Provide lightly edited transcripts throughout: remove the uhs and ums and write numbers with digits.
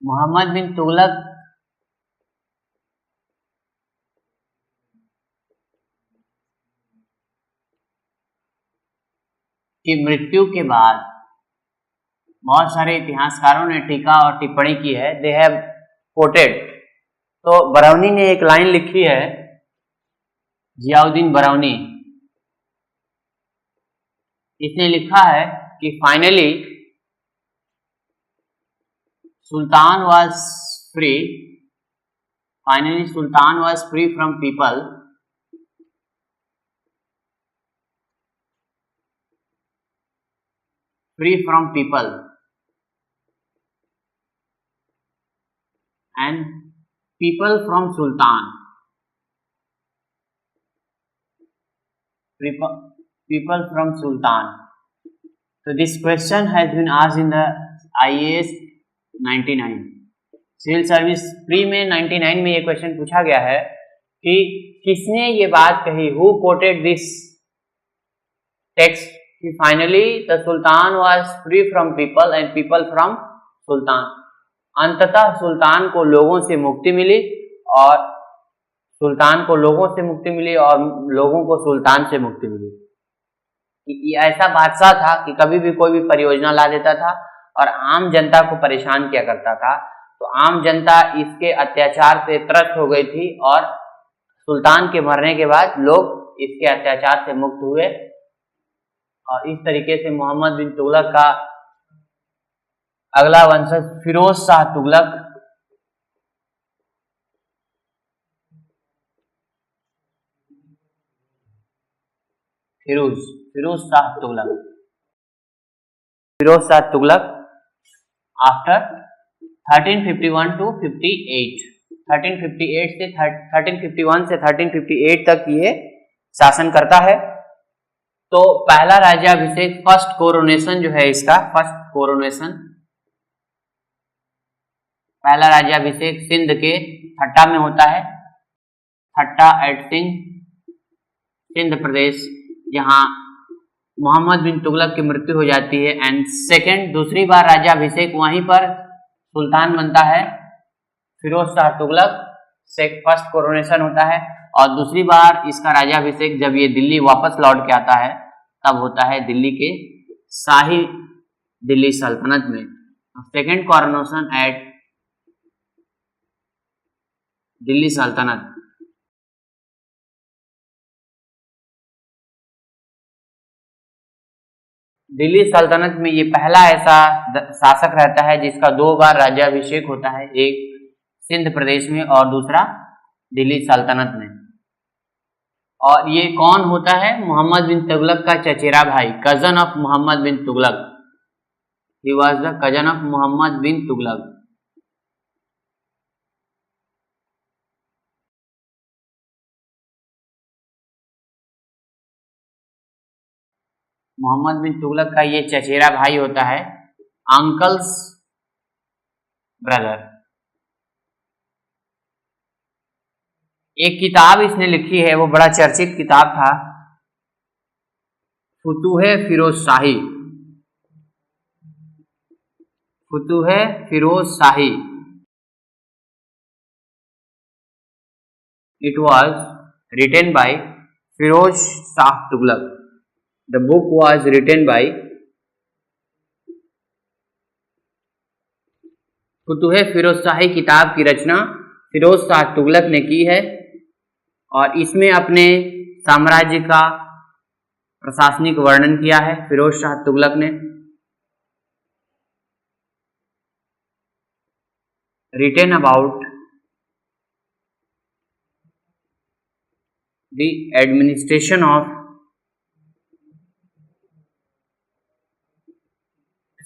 मोहम्मद बिन तुगलक की मृत्यु के बाद बहुत सारे इतिहासकारों ने टीका और टिप्पणी की है। दे हैव कोटेड, तो बरौनी ने एक लाइन लिखी है, जियाउद्दीन बरौनी, इसने लिखा है कि finally Sultan was free, finally Sultan was free from people and people from Sultan. People from Sultan. So this question has been asked in the IAS 99, civil service pre में 99 में ये क्वेश्चन पूछा गया है कि किसने ये बात कही, हु कोटेड दिस टेक्स्ट कि finally the sultan was free from people and people from sultan. अंततः सुल्तान को लोगों से मुक्ति मिली और लोगों को सुल्तान से मुक्ति मिली। ये ऐसा बादशाह था कि कभी भी कोई भी परियोजना ला देता था और आम जनता को परेशान किया करता था, तो आम जनता इसके अत्याचार से त्रस्त हो गई थी और सुल्तान के मरने के बाद लोग इसके अत्याचार से मुक्त हुए। और इस तरीके से मोहम्मद बिन तुगलक का अगला वंशज फिरोज शाह तुगलक फिरोज शाह तुगलक आफ्टर 1351 to 58, 1351 से 1358 तक ये शासन करता है। तो पहला राज्याभिषेक, फर्स्ट कोरोनेशन जो है इसका, पहला राज्याभिषेक सिंध के ठट्टा में होता है, ठट्टा एट सिंध प्रदेश, जहां मोहम्मद बिन तुगलक की मृत्यु हो जाती है। एंड सेकेंड, दूसरी बार राज्याभिषेक वहीं पर सुल्तान बनता है फिरोज शाह तुगलक, फर्स्ट कोरोनेशन होता है। और दूसरी बार इसका राज्याभिषेक जब ये दिल्ली वापस लौट के आता है तब होता है दिल्ली के शाही दिल्ली सल्तनत में। सेकेंड कोरोनेशन एट दिल्ली सल्तनत। दिल्ली सल्तनत में ये पहला ऐसा शासक रहता है जिसका 2 बार राज्याभिषेक होता है, एक सिंध प्रदेश में और दूसरा दिल्ली सल्तनत में। और ये कौन होता है? मोहम्मद बिन तुगलक का चचेरा भाई, cousin of Muhammad bin Tughlaq. He was the cousin of Muhammad bin Tughlaq. Muhammad bin Tughlaq का ये चचेरा भाई होता है, अंकल्स ब्रदर। एक किताब इसने लिखी है, वो बड़ा चर्चित किताब था, Futuhe Firoz Shahi. It was written by Firoz Shah Tughlaq. The book was written by Futuhe Firoz Shahi. किताब की रचना फिरोज शाह तुगलक ने की है और इसमें अपने साम्राज्य का प्रशासनिक वर्णन किया है फिरोज शाह तुगलक ने। Written about the administration of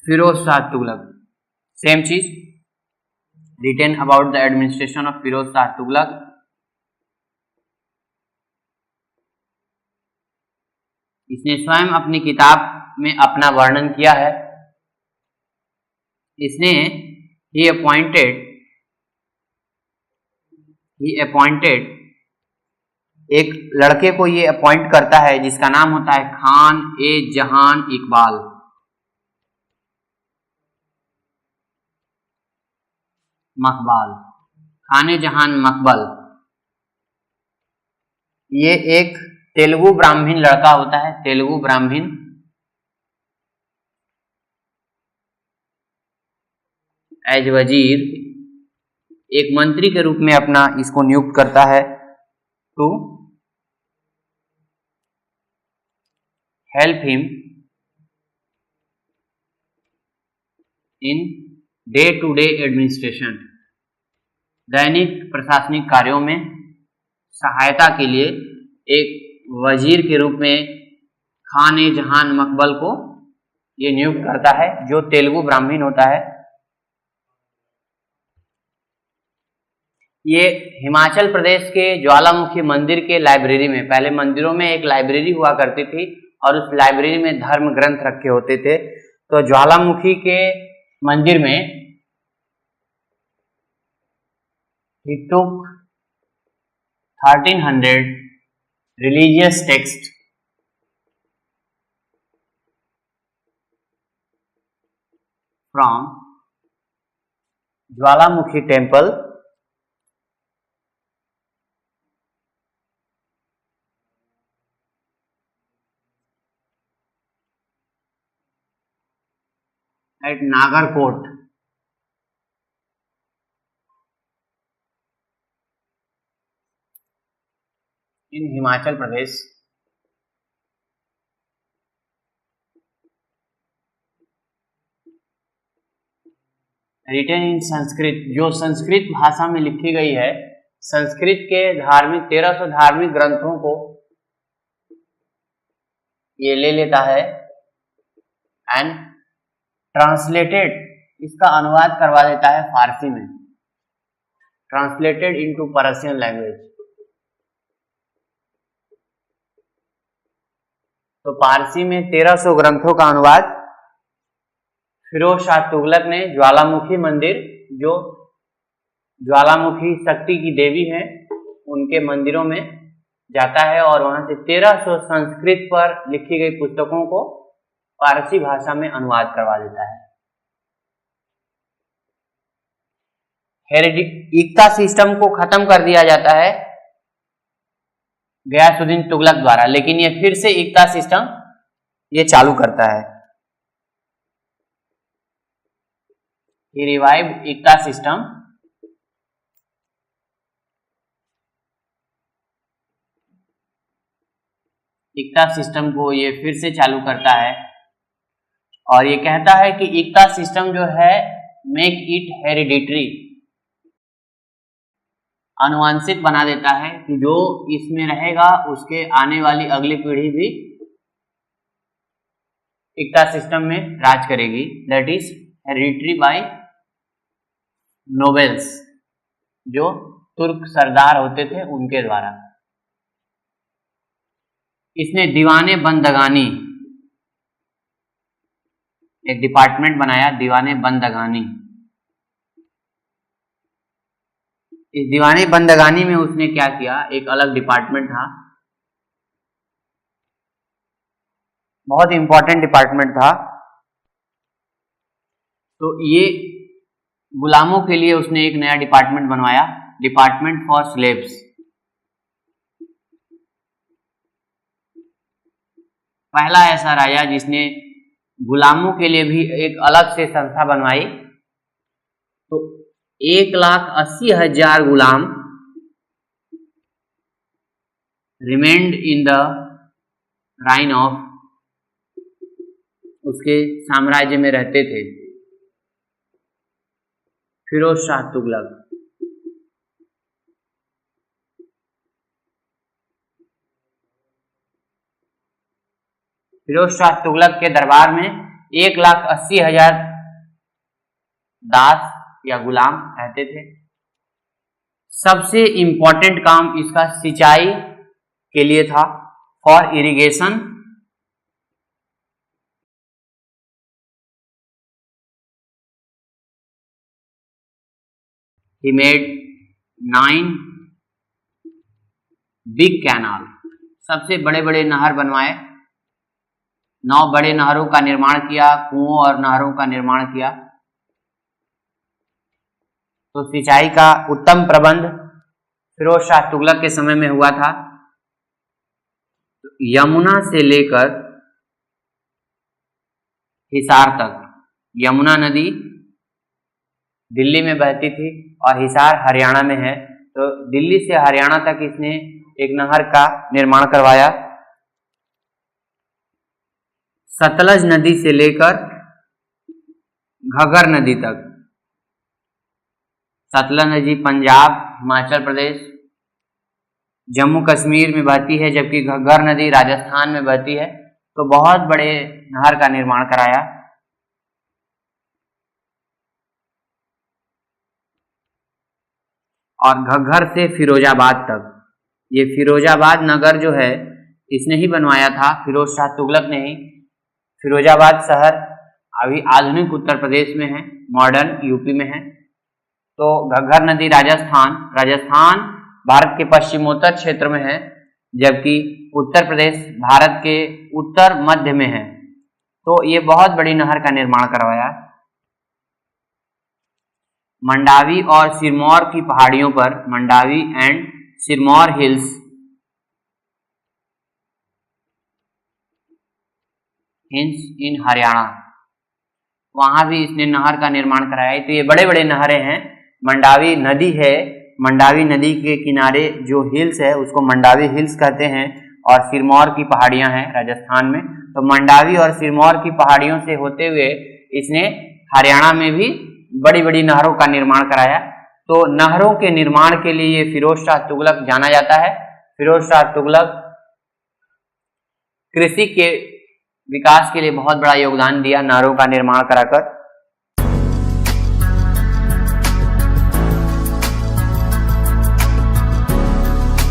Firoz Shah Tughlaq. Same चीज, written about the administration of Firoz Shah Tughlaq. इसने स्वयं अपनी किताब में अपना वर्णन किया है। इसने ही अपॉइंटेड एक लड़के को ये अपॉइंट करता है जिसका नाम होता है खान ए जहान इकबाल। मकबाल, खाने जहान मकबल, ये एक तेलुगु ब्राह्मण लड़का होता है, तेलुगु ब्राह्मण, एज वजीर, एक मंत्री के रूप में अपना इसको नियुक्त करता है, to help him in day to day administration, दैनिक प्रशासनिक कार्यों में सहायता के लिए एक वजीर के रूप में खान ए जहान मकबल को ये नियुक्त करता है, जो तेलुगु ब्राह्मण होता है। ये हिमाचल प्रदेश के ज्वालामुखी मंदिर के लाइब्रेरी में, पहले मंदिरों में एक लाइब्रेरी हुआ करती थी और उस लाइब्रेरी में धर्म ग्रंथ रखे होते थे, तो ज्वालामुखी के मंदिर में he took 1300 religious texts from Jwalamukhi temple at Nagarkot in Himachal Pradesh, written in Sanskrit, जो संस्कृत भाषा में लिखी गई है, संस्कृत के धार्मिक 1300 धार्मिक ग्रंथों को ये ले लेता है, एंड ट्रांसलेटेड, इसका अनुवाद करवा देता है फारसी में, ट्रांसलेटेड इनटू पर्शियन लैंग्वेज। तो पारसी में 1300 ग्रंथों का अनुवाद फिरोज शाह तुगलक ने ज्वालामुखी मंदिर, जो ज्वालामुखी शक्ति की देवी है, उनके मंदिरों में जाता है और वहां से 1300 संस्कृत पर लिखी गई पुस्तकों को पारसी भाषा में अनुवाद करवा देता है। एकता सिस्टम को खत्म कर दिया जाता है गयासुद्दीन तुगलक द्वारा, लेकिन ये फिर से एकता सिस्टम ये चालू करता है। He revived Ekta system, Ekta system को ये फिर से चालू करता है और ये कहता है कि एकता सिस्टम जो है मेक इट हेरिडिटरी, अनुवांशिक बना देता है कि जो इसमें रहेगा उसके आने वाली अगली पीढ़ी भी एकता सिस्टम में राज करेगी, that is hereditary by nobles, जो तुर्क सरदार होते थे उनके द्वारा। इसने दीवाने बंदगानी, एक डिपार्टमेंट बनाया, दीवाने बंदगानी। इस दीवाने बंदगानी में उसने क्या किया, एक अलग डिपार्टमेंट था, बहुत इंपॉर्टेंट डिपार्टमेंट था। तो ये गुलामों के लिए उसने एक नया डिपार्टमेंट बनवाया, डिपार्टमेंट फॉर स्लेव्स। पहला ऐसा राजा जिसने गुलामों के लिए भी एक अलग से संस्था बनवाई। तो 1,80,000 गुलाम remained in the reign of, उसके साम्राज्य में रहते थे फिरोज शाह तुगलक। फिरोज शाह तुगलक के दरबार में 1,80,000 दास या गुलाम रहते थे। सबसे इंपॉर्टेंट काम इसका सिंचाई के लिए था, for irrigation. He made 9 big canal, सबसे बड़े बड़े नहर बनवाए, 9 बड़े नहरों का निर्माण किया, कुओं और नहरों का निर्माण किया। तो सिंचाई का उत्तम प्रबंध फिरोज शाह तुगलक के समय में हुआ था। यमुना से लेकर हिसार तक, यमुना नदी दिल्ली में बहती थी और हिसार हरियाणा में है, तो दिल्ली से हरियाणा तक इसने एक नहर का निर्माण करवाया। सतलज नदी से लेकर घग्गर नदी तक, सतलज नदी पंजाब, हिमाचल प्रदेश, जम्मू कश्मीर में बहती है, जबकि घग्गर नदी राजस्थान में बहती है। तो बहुत बड़े नहर का निर्माण कराया। और घग्गर से फिरोजाबाद तक, ये फिरोजाबाद नगर जो है इसने ही बनवाया था, फिरोज शाह तुगलक ने ही। फिरोजाबाद शहर अभी आधुनिक उत्तर प्रदेश में है, मॉडर्न यूपी में है। तो घग्गर नदी राजस्थान भारत के पश्चिमोत्तर क्षेत्र में है, जबकि उत्तर प्रदेश भारत के उत्तर मध्य में है। तो ये बहुत बड़ी नहर का निर्माण करवाया। मंडावी और सिरमौर की पहाड़ियों पर, मंडावी एंड सिरमौर हिल्स इन हरियाणा, वहां भी इसने नहर का निर्माण कराया। तो ये बड़े बड़े नहरें हैं। मंडावी नदी है, मंडावी नदी के किनारे जो हिल्स है उसको मंडावी हिल्स कहते हैं, और सिरमौर की पहाड़ियां हैं राजस्थान में। तो मंडावी और सिरमौर की पहाड़ियों से होते हुए इसने हरियाणा में भी बड़ी बड़ी नहरों का निर्माण कराया। तो नहरों के निर्माण के लिए ये फिरोज शाह तुगलक जाना जाता है। फिरोज शाह तुगलक कृषि के विकास के लिए बहुत बड़ा योगदान दिया, नहरों का निर्माण कराकर।